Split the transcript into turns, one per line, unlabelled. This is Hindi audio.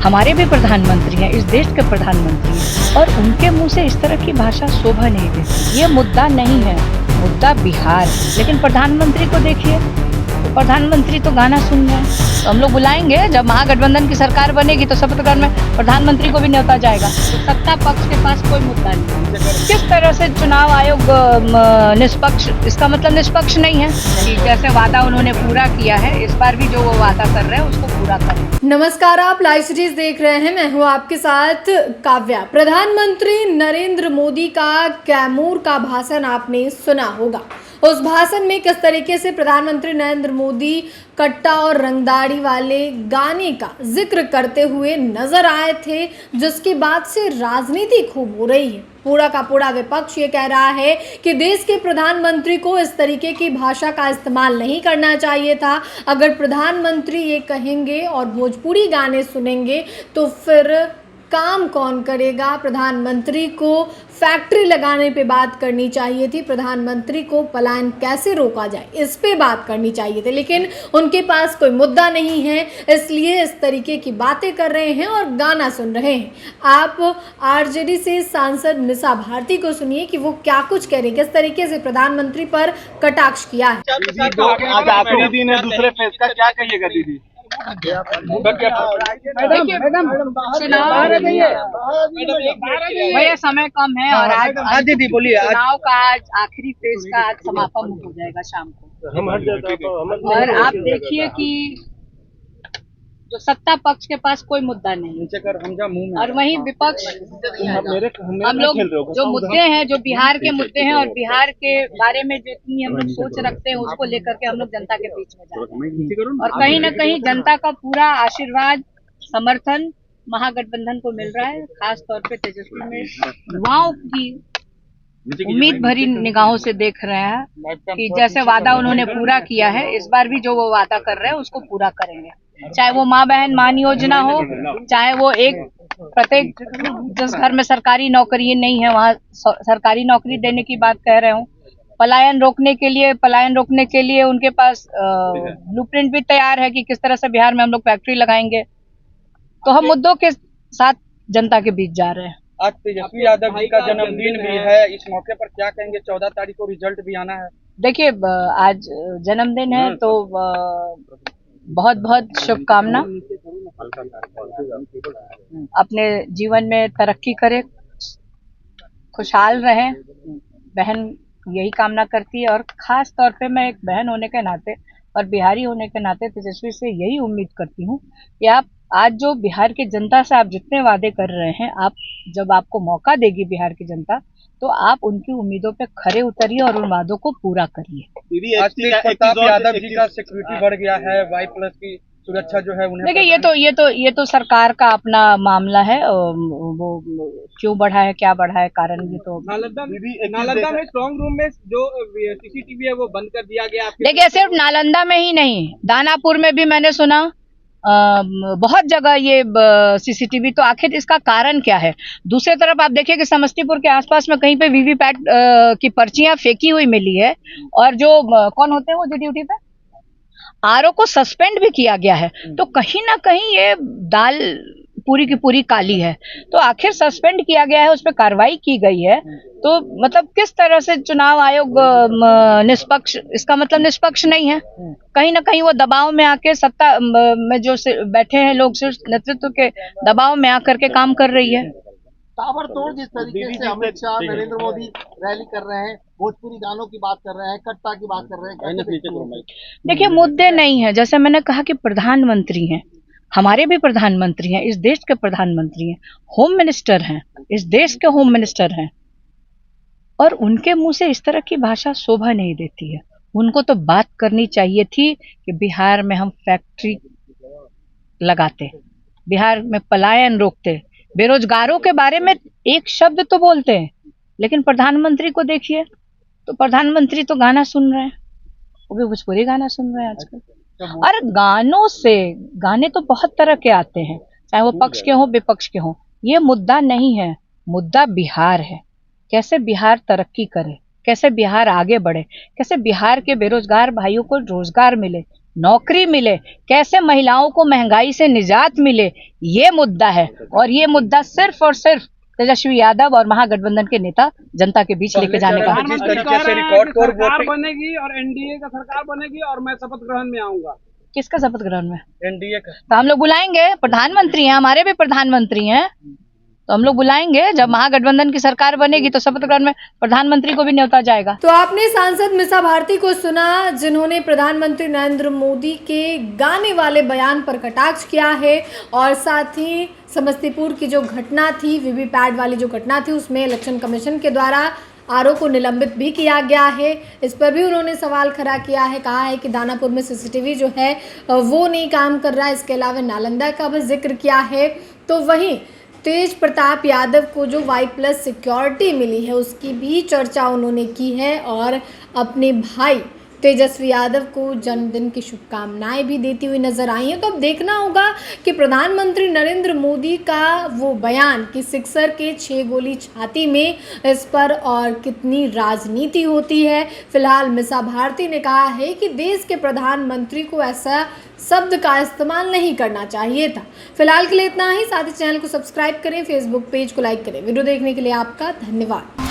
हमारे भी प्रधानमंत्री हैं, इस देश के प्रधानमंत्री हैं, और उनके मुंह से इस तरह की भाषा शोभा नहीं देती। ये मुद्दा नहीं है, मुद्दा बिहार। लेकिन प्रधानमंत्री को देखिए, तो प्रधानमंत्री तो गाना सुन रहे हैं। तो हम लोग बुलाएंगे, जब महागठबंधन की सरकार बनेगी तो शपथ ग्रहण में प्रधानमंत्री को भी न्योता जाएगा। तो सत्ता पक्ष के पास कोई मुद्दा नहीं। किस तरह से चुनाव आयोग निष्पक्ष, इसका मतलब निष्पक्ष नहीं है कि जैसे वादा उन्होंने पूरा किया है, इस बार भी जो वो वादा कर रहे हैं उसको पूरा करें।
नमस्कार, आप लाइव सीरीज देख रहे हैं। मैं हूं आपके साथ काव्या। प्रधानमंत्री नरेंद्र मोदी का कैमूर का भाषण आपने सुना होगा। उस भाषण में किस तरीके से प्रधानमंत्री नरेंद्र मोदी कट्टा और रंगदारी वाले गाने का जिक्र करते हुए नजर आए थे, जिसके बाद से राजनीति खूब हो रही है। पूरा का पूरा विपक्ष ये कह रहा है कि देश के प्रधानमंत्री को इस तरीके की भाषा का इस्तेमाल नहीं करना चाहिए था। अगर प्रधानमंत्री ये कहेंगे और भोजपुरी गाने सुनेंगे तो फिर काम कौन करेगा। प्रधानमंत्री को फैक्ट्री लगाने पे बात करनी चाहिए थी, प्रधानमंत्री को पलायन कैसे रोका जाए इस पे बात करनी चाहिए थी, लेकिन उनके पास कोई मुद्दा नहीं है, इसलिए इस तरीके की बातें कर रहे हैं और गाना सुन रहे हैं। आप आरजेडी से सांसद निशा भारती को सुनिए कि वो क्या कुछ कह रहे हैं, किस तरीके से प्रधानमंत्री पर कटाक्ष किया है।
आज आखिरी दिन है दूसरे फेज का, क्या कहिएगा दीदी?
भैया समय कम है और आज
दीदी बोलिए।
चुनाव का आज आखिरी फेज का आज समापन हो जाएगा शाम को। और आप देखिए कि जो सत्ता पक्ष के पास कोई मुद्दा नहीं और वहीं विपक्ष, हम लोग जो मुद्दे हैं, जो बिहार के मुद्दे हैं और बिहार के बारे में जो इतनी हम लोग सोच रखते हैं, उसको लेकर के हम लोग जनता के बीच में जाते हैं। और कहीं ना कहीं जनता का पूरा आशीर्वाद, समर्थन महागठबंधन को मिल रहा है। खास तौर पे तेजस्वी में युवाओं की उम्मीद भरी निगाहों से देख रहे हैं कि जैसे वादा उन्होंने पूरा किया है, इस बार भी जो वो वादा कर रहे हैं उसको पूरा करेंगे। चाहे वो माँ बहन मान योजना हो, चाहे वो एक प्रत्येक जिस घर में सरकारी नौकरी नहीं है वहाँ सरकारी नौकरी देने की बात कह रहे हूँ। पलायन रोकने के लिए उनके पास ब्लूप्रिंट भी तैयार है कि किस तरह से बिहार में हम लोग फैक्ट्री लगाएंगे। तो हम मुद्दों के साथ जनता के बीच जा रहे हैं।
आज तेजस्वी यादव जी का जन्मदिन भी है, इस मौके पर क्या कहेंगे? 14 तारीख को रिजल्ट भी आना है।
देखिए, आज जन्मदिन है तो बहुत बहुत शुभकामना। अपने जीवन में तरक्की करे, खुशहाल रहे, बहन यही कामना करती है। और खास तौर पे मैं एक बहन होने के नाते और बिहारी होने के नाते तेजस्वी से यही उम्मीद करती हूँ कि आप आज जो बिहार की जनता से आप जितने वादे कर रहे हैं, आप जब आपको मौका देगी बिहार की जनता, तो आप उनकी उम्मीदों पे खरे उतरिए और उन वादों को पूरा करिए।
आज तेज प्रताप यादव जी का सिक्योरिटी बढ़ गया है, Y+ की सुरक्षा जो है उन्हें।
देखिए, ये तो सरकार का अपना मामला है। वो क्यों बढ़ा है, क्या बढ़ा है, कारण ये तो
नालंदा में स्ट्रॉन्ग रूम में जो CCTV है वो बंद कर दिया गया।
देखिए, सिर्फ नालंदा में ही नहीं, दानापुर में भी मैंने सुना, बहुत जगह ये CCTV। तो आखिर इसका कारण क्या है? दूसरी तरफ आप देखिए कि समस्तीपुर के आसपास में कहीं पे वीवीपैट की पर्चियां फेंकी हुई मिली है, और जो कौन होते हैं वो जो ड्यूटी पे RO को सस्पेंड भी किया गया है। तो कहीं ना कहीं ये दाल पूरी की पूरी काली है। तो आखिर सस्पेंड किया गया है, उस पर कार्रवाई की गई है, तो मतलब किस तरह से चुनाव आयोग निष्पक्ष, इसका मतलब निष्पक्ष नहीं है। कहीं ना कहीं वो दबाव में आके सत्ता में जो बैठे हैं लोग, सिर्फ नेतृत्व के दबाव में आकर के काम कर रही है।
ताबड़तोड़ जिस तरीके से अमित शाह, नरेंद्र मोदी रैली कर रहे हैं, भोजपुरी गानों की बात कर रहे हैं, कट्टा की बात कर रहे हैं,
देखिए मुद्दे नहीं है। जैसे मैंने कहा कि प्रधानमंत्री हैं, हमारे भी प्रधानमंत्री हैं, इस देश के प्रधानमंत्री हैं, होम मिनिस्टर हैं, इस देश के होम मिनिस्टर हैं, और उनके मुंह से इस तरह की भाषा शोभा नहीं देती है। उनको तो बात करनी चाहिए थी कि बिहार में हम फैक्ट्री लगाते, बिहार में पलायन रोकते, बेरोजगारों के बारे में एक शब्द तो बोलते हैं। लेकिन प्रधानमंत्री को देखिए, तो प्रधानमंत्री तो गाना सुन रहे हैं, वो भी भोजपुरी गाना सुन रहे हैं आजकल। और गाने तो बहुत तरह के आते हैं, चाहे वो पक्ष के हों विपक्ष के हों। ये मुद्दा नहीं है, मुद्दा बिहार है। कैसे बिहार तरक्की करे, कैसे बिहार आगे बढ़े, कैसे बिहार के बेरोजगार भाइयों को रोजगार मिले, नौकरी मिले, कैसे महिलाओं को महंगाई से निजात मिले, ये मुद्दा है। और ये मुद्दा सिर्फ और सिर्फ तेजस्वी यादव और महागठबंधन के नेता जनता के बीच लेके जाने का।
जिस तरीके से रिकॉर्ड तोड़
सरकार बनेगी और एनडीए का सरकार बनेगी और मैं शपथ ग्रहण में आऊंगा।
किसका शपथ ग्रहण में?
एनडीए का।
तो हम लोग बुलाएंगे, प्रधानमंत्री हैं, हमारे भी प्रधानमंत्री हैं, तो हम लोग बुलाएंगे। जब महागठबंधन की सरकार बनेगी तो शपथ ग्रहण में प्रधानमंत्री को भी न्योता जाएगा।
तो आपने सांसद मीसा भारती को सुना, जिन्होंने प्रधानमंत्री नरेंद्र मोदी के गाने वाले बयान पर कटाक्ष किया है और साथ ही समस्तीपुर की जो घटना थी, वीवीपैट वाली जो घटना थी, उसमें इलेक्शन कमीशन के द्वारा आरओ को निलंबित भी किया गया है। इस पर भी उन्होंने सवाल खड़ा किया है, कहा है कि दानापुर में सीसीटीवी जो है वो नहीं काम कर रहा है। इसके अलावा नालंदा का भी जिक्र किया है। तो वहीं तेज प्रताप यादव को जो Y+ सिक्योरिटी मिली है उसकी भी चर्चा उन्होंने की है और अपने भाई तेजस्वी यादव को जन्मदिन की शुभकामनाएं भी देती हुई नजर आई हैं। तो अब देखना होगा कि प्रधानमंत्री नरेंद्र मोदी का वो बयान कि सिक्सर के 6 गोली छाती में, इस पर और कितनी राजनीति होती है। फिलहाल मीसा भारती ने कहा है कि देश के प्रधानमंत्री को ऐसा शब्द का इस्तेमाल नहीं करना चाहिए था। फिलहाल के लिए इतना ही। साथ ही चैनल को सब्सक्राइब करें, फेसबुक पेज को लाइक करें। वीडियो देखने के लिए आपका धन्यवाद।